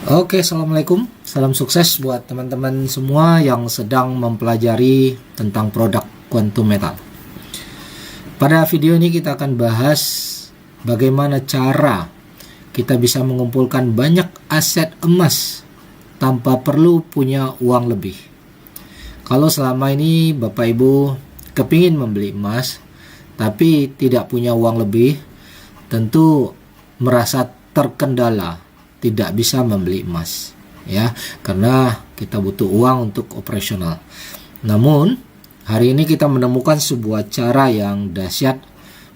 Oke, assalamualaikum. Salam sukses buat teman-teman semua yang sedang mempelajari tentang produk quantum metal. Pada video ini kita akan bahas bagaimana cara kita bisa mengumpulkan banyak aset emas tanpa perlu punya uang lebih. Kalau selama ini Bapak Ibu kepingin membeli emas tapi tidak punya uang lebih, tentu merasa terkendala, tidak bisa membeli emas, ya, karena kita butuh uang untuk operasional. Namun hari ini kita menemukan sebuah cara yang dahsyat.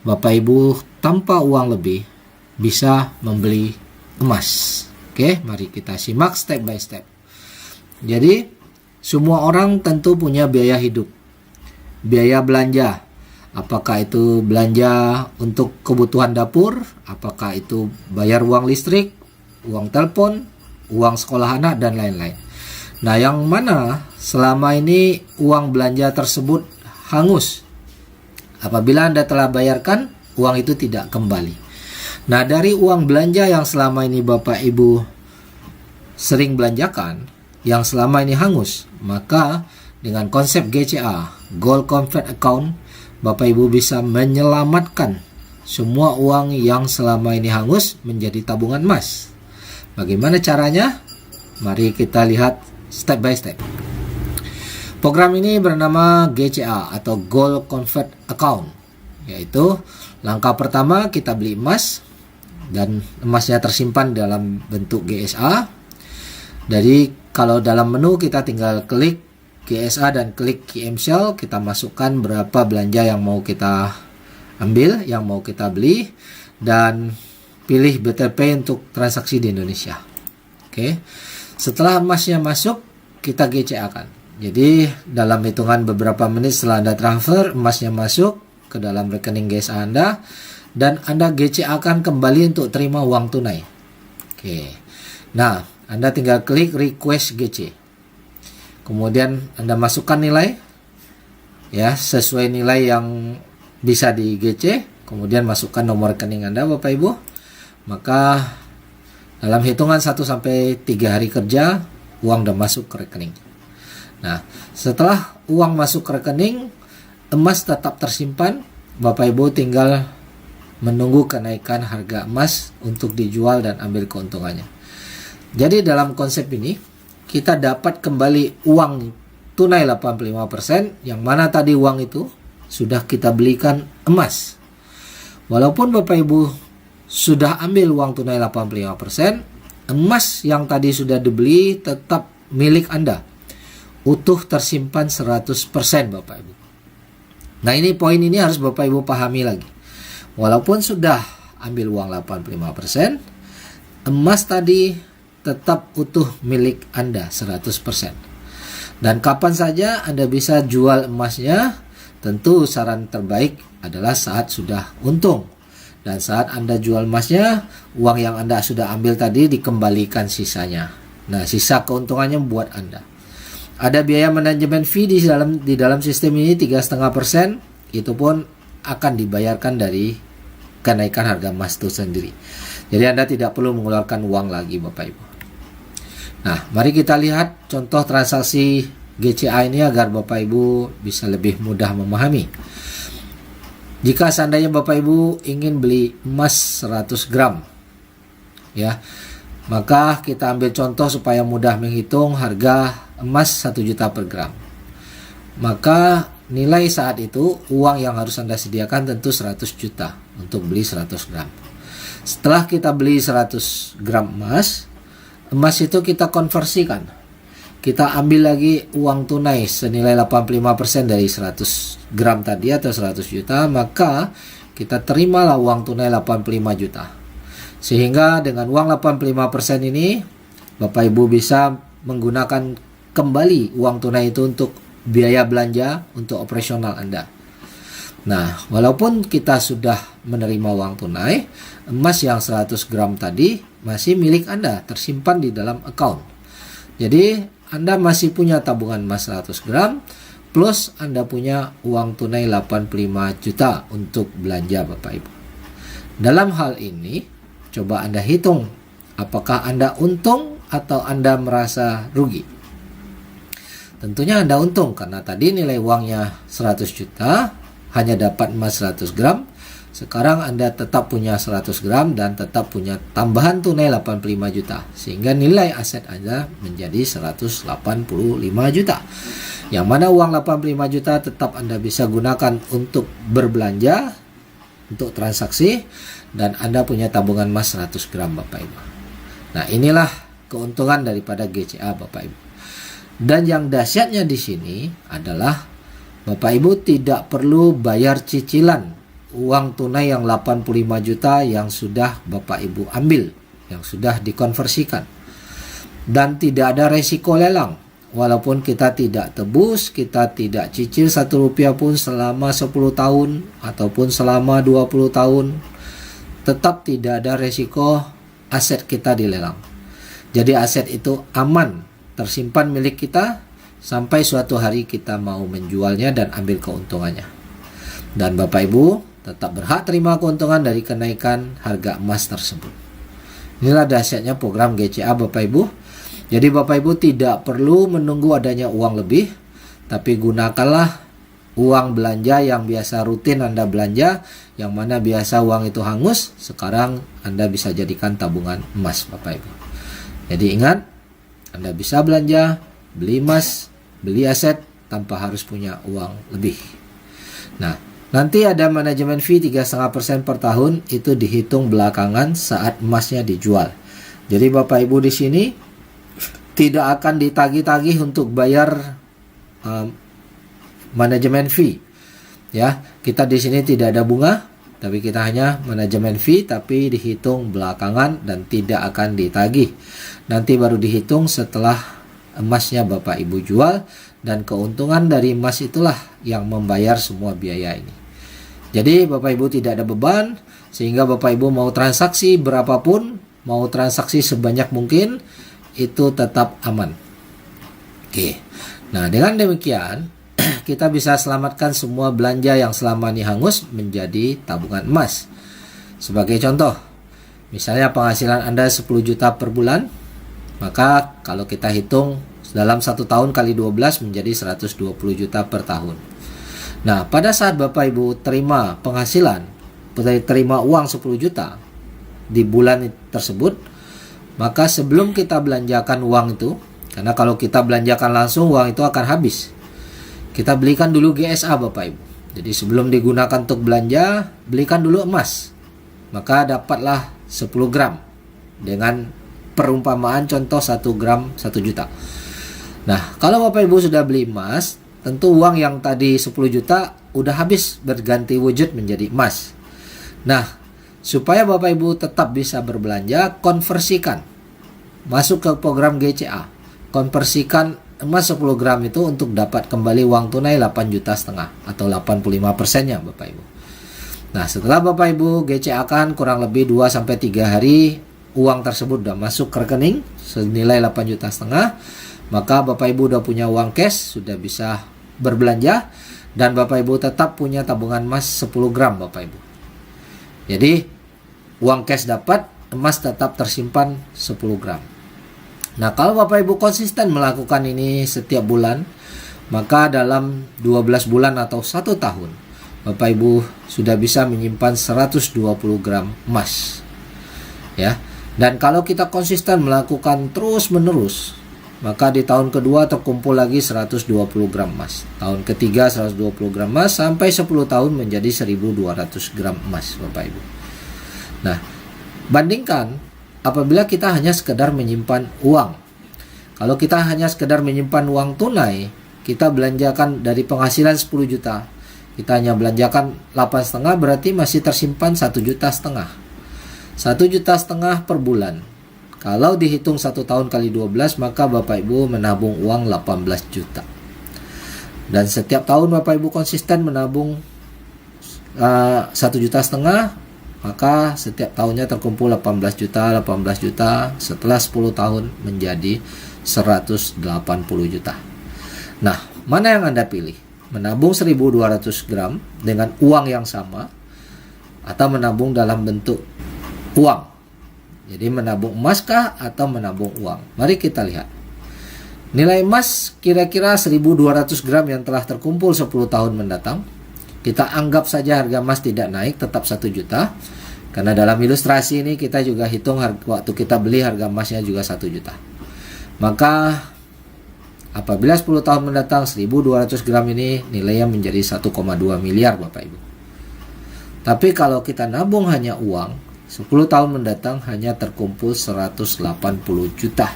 Bapak Ibu tanpa uang lebih bisa membeli emas. Oke, mari kita simak step by step. Jadi semua orang tentu punya biaya hidup, biaya belanja. Apakah itu belanja untuk kebutuhan dapur, apakah itu bayar uang listrik, uang telepon, uang sekolah anak, dan lain-lain. Nah, yang mana selama ini uang belanja tersebut hangus? Apabila Anda telah bayarkan, uang itu tidak kembali. Nah, dari uang belanja yang selama ini Bapak Ibu sering belanjakan, yang selama ini hangus, maka dengan konsep GCA, Gold Convert Account, Bapak Ibu bisa menyelamatkan semua uang yang selama ini hangus menjadi tabungan emas. Bagaimana caranya? Mari kita lihat step by step. Program ini bernama GCA atau Gold Convert Account, yaitu langkah pertama kita beli emas dan emasnya tersimpan dalam bentuk GSA. Jadi kalau dalam menu kita tinggal klik GSA dan klik KM Shell, kita masukkan berapa belanja yang mau kita ambil, yang mau kita beli, dan pilih Better Pay untuk transaksi di Indonesia. Oke. Setelah emasnya masuk, kita GCA kan. Jadi dalam hitungan beberapa menit setelah Anda transfer, emasnya masuk ke dalam rekening GSA Anda, dan Anda GCA akan kembali untuk terima uang tunai. Oke. Nah, Anda tinggal klik Request GC. Kemudian Anda masukkan nilai, ya, sesuai nilai yang bisa di GC. Kemudian masukkan nomor rekening Anda, Bapak Ibu. Maka dalam hitungan 1-3 hari kerja, uang sudah masuk ke rekening. Nah, setelah uang masuk ke rekening, emas tetap tersimpan. Bapak Ibu tinggal menunggu kenaikan harga emas untuk dijual dan ambil keuntungannya. Jadi dalam konsep ini kita dapat kembali uang tunai 85%, yang mana tadi uang itu sudah kita belikan emas. Walaupun Bapak Ibu sudah ambil uang tunai 85%, emas yang tadi sudah dibeli tetap milik Anda. Utuh tersimpan 100% Bapak Ibu. Nah, ini poin ini harus Bapak Ibu pahami lagi. Walaupun sudah ambil uang 85%, emas tadi tetap utuh milik Anda 100%. Dan kapan saja Anda bisa jual emasnya, tentu saran terbaik adalah saat sudah untung. Dan saat Anda jual emasnya, uang yang Anda sudah ambil tadi dikembalikan sisanya. Nah, sisa keuntungannya buat Anda. Ada biaya manajemen fee di dalam sistem ini 3,5%, itu pun akan dibayarkan dari kenaikan harga emas itu sendiri. Jadi Anda tidak perlu mengeluarkan uang lagi, Bapak Ibu. Nah, mari kita lihat contoh transaksi GCA ini agar Bapak Ibu bisa lebih mudah memahami. Jika seandainya Bapak Ibu ingin beli emas 100 gram, ya, maka kita ambil contoh supaya mudah menghitung harga emas 1 juta per gram. Maka nilai saat itu uang yang harus Anda sediakan tentu 100 juta untuk beli 100 gram. Setelah kita beli 100 gram emas itu kita konversikan. Kita ambil lagi uang tunai senilai 85% dari 100 gram tadi atau 100 juta, maka kita terimalah uang tunai 85 juta. Sehingga dengan uang 85% ini, Bapak Ibu bisa menggunakan kembali uang tunai itu untuk biaya belanja untuk operasional Anda. Nah, walaupun kita sudah menerima uang tunai, emas yang 100 gram tadi masih milik Anda, tersimpan di dalam account. Jadi Anda masih punya tabungan emas 100 gram, plus Anda punya uang tunai 85 juta untuk belanja Bapak Ibu. Dalam hal ini, coba Anda hitung apakah Anda untung atau Anda merasa rugi? Tentunya Anda untung karena tadi nilai uangnya 100 juta, hanya dapat emas 100 gram. Sekarang Anda tetap punya 100 gram dan tetap punya tambahan tunai 85 juta. Sehingga nilai aset Anda menjadi 185 juta. Yang mana uang 85 juta tetap Anda bisa gunakan untuk berbelanja, untuk transaksi, dan Anda punya tabungan emas 100 gram Bapak Ibu. Nah, inilah keuntungan daripada GCA Bapak Ibu. Dan yang dahsyatnya di sini adalah Bapak Ibu tidak perlu bayar cicilan uang tunai yang 85 juta yang sudah Bapak Ibu ambil, yang sudah dikonversikan. Dan tidak ada resiko lelang. Walaupun kita tidak tebus, kita tidak cicil 1 rupiah pun selama 10 tahun ataupun selama 20 tahun, tetap tidak ada resiko aset kita dilelang. Jadi aset itu aman, tersimpan milik kita sampai suatu hari kita mau menjualnya dan ambil keuntungannya. Dan Bapak Ibu tetap berhak terima keuntungan dari kenaikan harga emas tersebut. Inilah dahsyatnya program GCA Bapak Ibu. Jadi Bapak Ibu tidak perlu menunggu adanya uang lebih, tapi gunakanlah uang belanja yang biasa rutin Anda belanja, yang mana biasa uang itu hangus, sekarang Anda bisa jadikan tabungan emas Bapak Ibu. Jadi ingat, Anda bisa belanja, beli emas, beli aset tanpa harus punya uang lebih. Nah, nanti ada manajemen fee 3,5% per tahun, itu dihitung belakangan saat emasnya dijual. Jadi Bapak Ibu di sini tidak akan ditagih-tagih untuk bayar manajemen fee. Ya, kita di sini tidak ada bunga, tapi kita hanya manajemen fee, tapi dihitung belakangan dan tidak akan ditagih. Nanti baru dihitung setelah emasnya Bapak Ibu jual, dan keuntungan dari emas itulah yang membayar semua biaya ini. Jadi Bapak Ibu tidak ada beban, sehingga Bapak Ibu mau transaksi berapapun, mau transaksi sebanyak mungkin, itu tetap aman. Oke. Nah, dengan demikian kita bisa selamatkan semua belanja yang selama ini hangus menjadi tabungan emas. Sebagai contoh, misalnya penghasilan Anda 10 juta per bulan, maka kalau kita hitung dalam 1 tahun kali 12 menjadi 120 juta per tahun. Nah, pada saat Bapak Ibu terima penghasilan, terima uang 10 juta di bulan tersebut, maka sebelum kita belanjakan uang itu, karena kalau kita belanjakan langsung uang itu akan habis, kita belikan dulu GSA Bapak Ibu. Jadi sebelum digunakan untuk belanja, belikan dulu emas. Maka dapatlah 10 gram. Dengan perumpamaan contoh 1 gram 1 juta. Nah, kalau Bapak Ibu sudah beli emas, tentu uang yang tadi 10 juta udah habis berganti wujud menjadi emas. Nah, supaya Bapak Ibu tetap bisa berbelanja, konversikan. Masuk ke program GCA. Konversikan emas 10 gram itu untuk dapat kembali uang tunai 8,5 juta atau 85%-nya Bapak Ibu. Nah, setelah Bapak Ibu GCA kan kurang lebih 2-3 hari, uang tersebut sudah masuk ke rekening senilai 8,5 juta, maka Bapak Ibu sudah punya uang cash, sudah bisa berbelanja, dan Bapak Ibu tetap punya tabungan emas 10 gram Bapak Ibu. Jadi uang cash dapat, emas tetap tersimpan 10 gram. Nah, kalau Bapak Ibu konsisten melakukan ini setiap bulan, maka dalam 12 bulan atau 1 tahun, Bapak Ibu sudah bisa menyimpan 120 gram emas. Ya. Dan kalau kita konsisten melakukan terus-menerus, maka di tahun kedua terkumpul lagi 120 gram emas. Tahun ketiga 120 gram emas, sampai 10 tahun menjadi 1.200 gram emas Bapak Ibu. Nah, bandingkan apabila kita hanya sekedar menyimpan uang. Kalau kita hanya sekedar menyimpan uang tunai, kita belanjakan dari penghasilan 10 juta, kita hanya belanjakan 8,5, berarti masih tersimpan 1,5 juta. 1,5 juta per bulan. Kalau dihitung 1 tahun kali 12, maka Bapak Ibu menabung uang 18 juta. Dan setiap tahun Bapak Ibu konsisten menabung 1,5 juta, maka setiap tahunnya terkumpul 18 juta, setelah 10 tahun menjadi 180 juta. Nah, mana yang Anda pilih? Menabung 1.200 gram dengan uang yang sama, atau menabung dalam bentuk uang Jadi menabung emas kah atau menabung uang? Mari kita lihat. Nilai emas kira-kira 1.200 gram yang telah terkumpul 10 tahun mendatang. Kita anggap saja harga emas tidak naik, tetap 1 juta. Karena dalam ilustrasi ini kita juga hitung waktu kita beli harga emasnya juga 1 juta. Maka apabila 10 tahun mendatang 1.200 gram ini nilainya menjadi 1,2 miliar Bapak Ibu. Tapi kalau kita nabung hanya uang, 10 tahun mendatang hanya terkumpul 180 juta.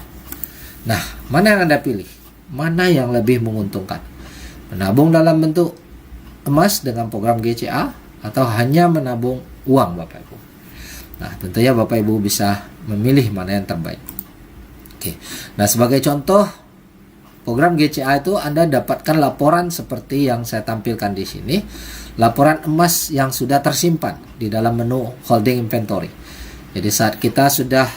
Nah, mana yang Anda pilih? Mana yang lebih menguntungkan? Menabung dalam bentuk emas dengan program GCA atau hanya menabung uang Bapak Ibu? Nah, tentunya Bapak Ibu bisa memilih mana yang terbaik. Oke. Nah, sebagai contoh program GCA itu Anda dapatkan laporan seperti yang saya tampilkan di sini. Laporan emas yang sudah tersimpan di dalam menu holding inventory. Jadi saat kita sudah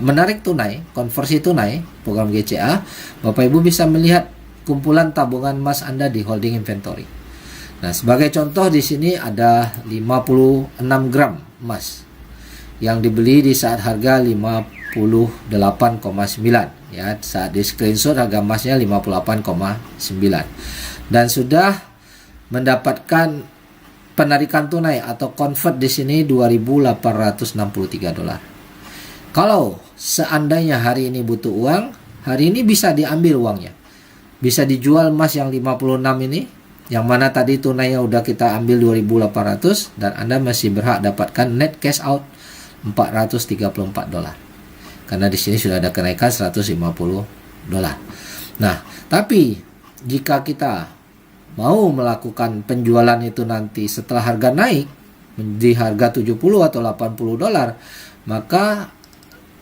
menarik tunai, konversi tunai, program GCA, Bapak Ibu bisa melihat kumpulan tabungan emas Anda di holding inventory. Nah, sebagai contoh di sini ada 56 gram emas yang dibeli di saat harga 58,9 ya. Saat di screenshot harga emasnya 58,9 dan sudah mendapatkan penarikan tunai atau convert di sini 2.863 dolar. Kalau seandainya hari ini butuh uang, hari ini bisa diambil uangnya. Bisa dijual emas yang 56 ini, yang mana tadi tunainya udah kita ambil 2.800 dan Anda masih berhak dapatkan net cash out 434 dolar. Karena di sini sudah ada kenaikan 150 dolar. Nah, tapi jika kita mau melakukan penjualan itu nanti setelah harga naik di harga 70 atau 80 dolar, maka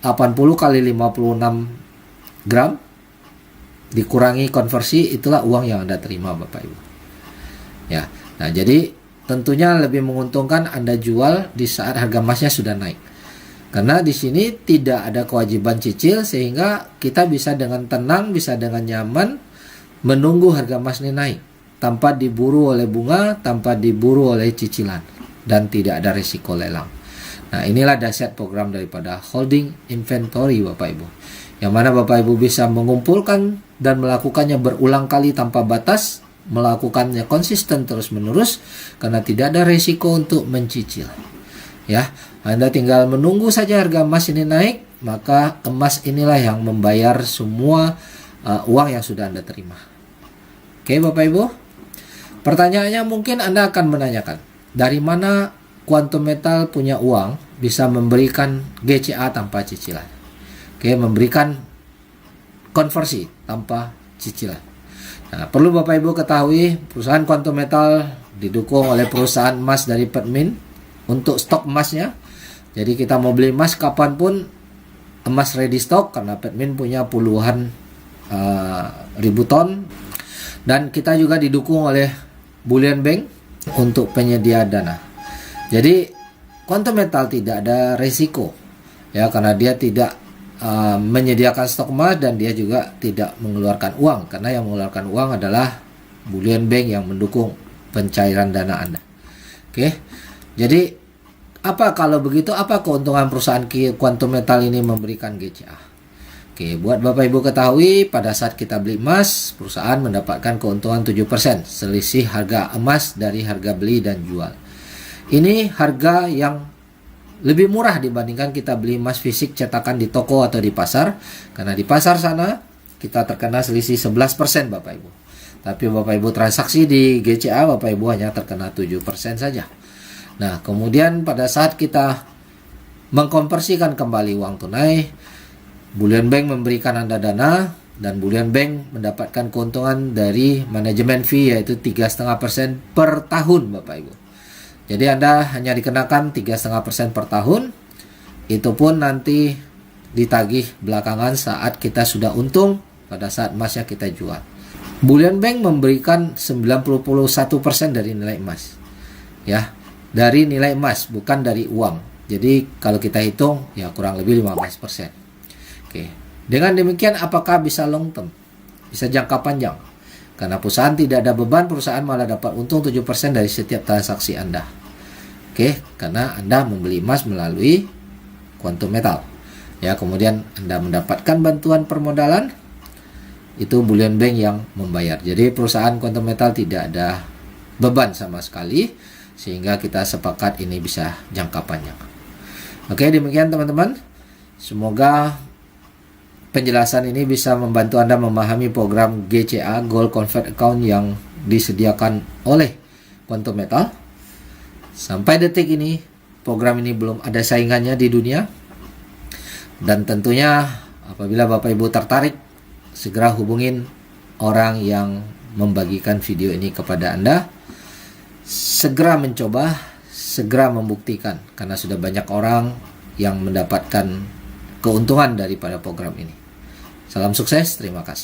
80 kali 56 gram dikurangi konversi, itulah uang yang Anda terima Bapak Ibu. Ya. Nah, jadi tentunya lebih menguntungkan Anda jual di saat harga emasnya sudah naik. Karena di sini tidak ada kewajiban cicil sehingga kita bisa dengan tenang, bisa dengan nyaman menunggu harga emas ini naik tanpa diburu oleh bunga, tanpa diburu oleh cicilan dan tidak ada risiko lelang. Nah, inilah dahsyat program daripada holding inventory Bapak Ibu. Yang mana Bapak Ibu bisa mengumpulkan dan melakukannya berulang kali tanpa batas, melakukannya konsisten terus-menerus karena tidak ada risiko untuk mencicil. Ya, Anda tinggal menunggu saja harga emas ini naik, maka emas inilah yang membayar semua uang yang sudah Anda terima. Oke, Bapak Ibu. Pertanyaannya mungkin Anda akan menanyakan, dari mana Quantum Metal punya uang bisa memberikan GCA tanpa cicilan? Oke, memberikan konversi tanpa cicilan. Nah, perlu Bapak Ibu ketahui, perusahaan Quantum Metal didukung oleh perusahaan emas dari Pertmin untuk stok emasnya. Jadi kita mau beli emas kapanpun, emas ready stock karena Pertmin punya puluhan ribu ton. Dan kita juga didukung oleh Bullion Bank untuk penyedia dana. Jadi Quantum Metal tidak ada risiko ya, karena dia tidak menyediakan stok emas dan dia juga tidak mengeluarkan uang, karena yang mengeluarkan uang adalah Bullion Bank yang mendukung pencairan dana Anda. Oke. Jadi apa kalau begitu, apa keuntungan perusahaan Quantum Metal ini memberikan GCA? Oke, buat Bapak Ibu ketahui, pada saat kita beli emas, perusahaan mendapatkan keuntungan 7%, selisih harga emas dari harga beli dan jual. Ini harga yang lebih murah dibandingkan kita beli emas fisik cetakan di toko atau di pasar. Karena di pasar sana kita terkena selisih 11% Bapak Ibu. Tapi Bapak Ibu transaksi di GCA, Bapak Ibu hanya terkena 7% saja. Nah, kemudian pada saat kita mengkonversikan kembali uang tunai, Bullion Bank memberikan Anda dana dan Bullion Bank mendapatkan keuntungan dari manajemen fee yaitu 3,5% per tahun Bapak Ibu. Jadi Anda hanya dikenakan 3,5% per tahun. Itu pun nanti ditagih belakangan saat kita sudah untung pada saat emasnya kita jual. Bullion Bank memberikan 91% dari nilai emas. Ya, dari nilai emas, bukan dari uang. Jadi kalau kita hitung ya kurang lebih 15%. Oke. Dengan demikian apakah bisa long term? Bisa jangka panjang. Karena perusahaan tidak ada beban, perusahaan malah dapat untung 7% dari setiap transaksi Anda. Oke, karena Anda membeli emas melalui Quantum Metal. Ya, kemudian Anda mendapatkan bantuan permodalan, itu Bullion Bank yang membayar. Jadi perusahaan Quantum Metal tidak ada beban sama sekali, sehingga kita sepakat ini bisa jangka panjang. Oke, demikian teman-teman. Semoga penjelasan ini bisa membantu Anda memahami program GCA, Gold Convert Account, yang disediakan oleh Quantum Metal. Sampai detik ini, program ini belum ada saingannya di dunia. Dan tentunya apabila Bapak Ibu tertarik, segera hubungin orang yang membagikan video ini kepada Anda. Segera mencoba, segera membuktikan, karena sudah banyak orang yang mendapatkan keuntungan daripada program ini. Salam sukses, terima kasih.